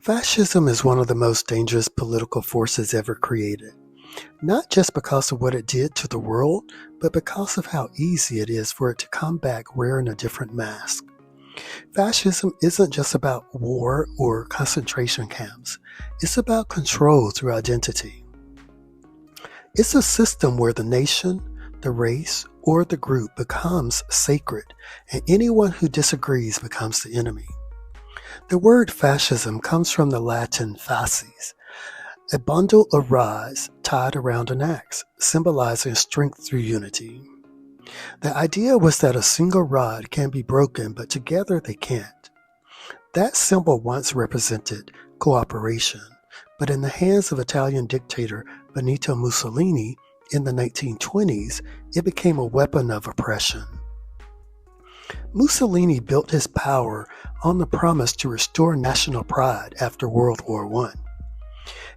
Fascism is one of the most dangerous political forces ever created, not just because of what it did to the world, but because of how easy it is for it to come back wearing a different mask. Fascism isn't just about war or concentration camps, it's about control through identity. It's a system where the nation, the race, or the group becomes sacred, and anyone who disagrees becomes the enemy. The word fascism comes from the Latin fasces, a bundle of rods tied around an axe, symbolizing strength through unity. The idea was that a single rod can be broken, but together they can't. That symbol once represented cooperation, but in the hands of Italian dictator Benito Mussolini in the 1920s, it became a weapon of oppression. Mussolini built his power on the promise to restore national pride after World War I.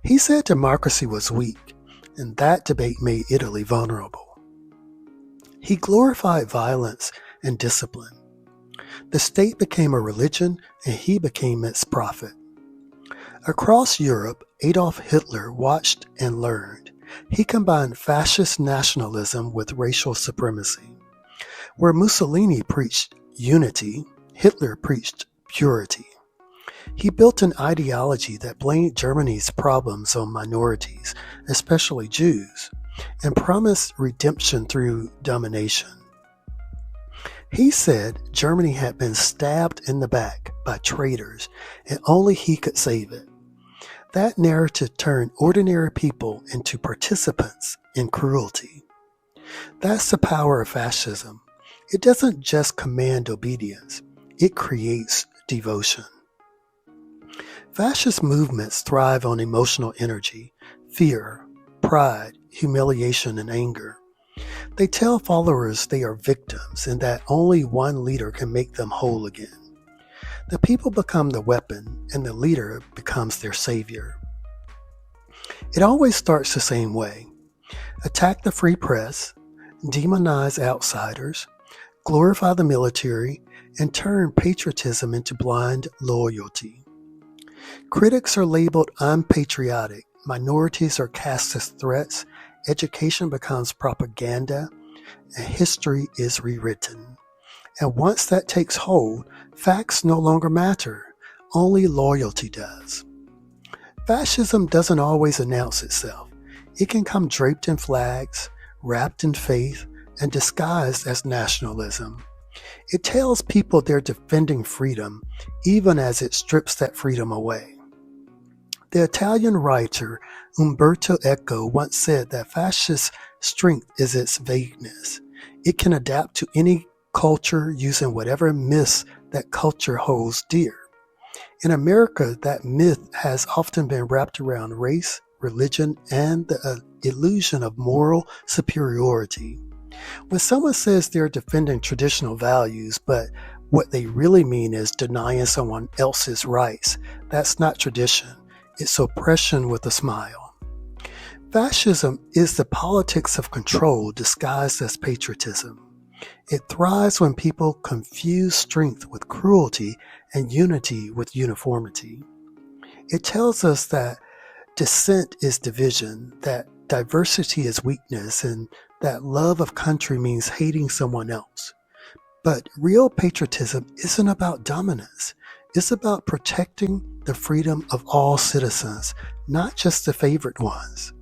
He said democracy was weak, and that debate made Italy vulnerable. He glorified violence and discipline. The state became a religion, and he became its prophet. Across Europe, Adolf Hitler watched and learned. He combined fascist nationalism with racial supremacy. Where Mussolini preached unity, Hitler preached purity. He built an ideology that blamed Germany's problems on minorities, especially Jews, and promised redemption through domination. He said Germany had been stabbed in the back by traitors and only he could save it. That narrative turned ordinary people into participants in cruelty. That's the power of fascism. It doesn't just command obedience, it creates devotion. Fascist movements thrive on emotional energy, fear, pride, humiliation, and anger. They tell followers they are victims and that only one leader can make them whole again. The people become the weapon, and the leader becomes their savior. It always starts the same way. Attack the free press, demonize outsiders, glorify the military, and turn patriotism into blind loyalty. Critics are labeled unpatriotic, minorities are cast as threats, education becomes propaganda, and history is rewritten. And once that takes hold, facts no longer matter, only loyalty does. Fascism doesn't always announce itself. It can come draped in flags, wrapped in faith, and disguised as nationalism. It tells people they're defending freedom, even as it strips that freedom away. The Italian writer Umberto Eco once said that fascist strength is its vagueness. It can adapt to any culture using whatever myths that culture holds dear. In America, that myth has often been wrapped around race, religion, and the illusion of moral superiority. When someone says they're defending traditional values, but what they really mean is denying someone else's rights, that's not tradition. It's oppression with a smile. Fascism is the politics of control disguised as patriotism. It thrives when people confuse strength with cruelty and unity with uniformity. It tells us that dissent is division, that diversity is weakness, and that love of country means hating someone else. But real patriotism isn't about dominance. It's about protecting the freedom of all citizens, not just the favorite ones.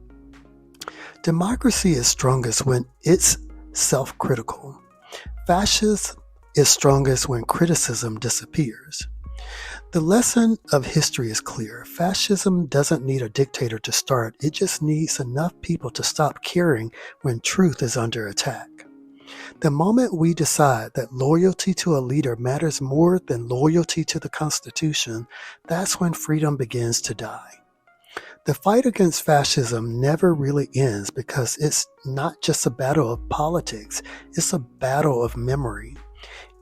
Democracy is strongest when it's self-critical. Fascism is strongest when criticism disappears. The lesson of history is clear. Fascism doesn't need a dictator to start. It just needs enough people to stop caring when truth is under attack. The moment we decide that loyalty to a leader matters more than loyalty to the Constitution, that's when freedom begins to die. The fight against fascism never really ends because it's not just a battle of politics, it's a battle of memory.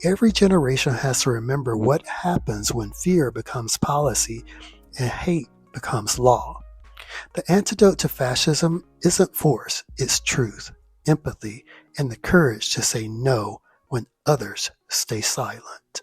Every generation has to remember what happens when fear becomes policy and hate becomes law. The antidote to fascism isn't force, it's truth, empathy, and the courage to say no when others stay silent.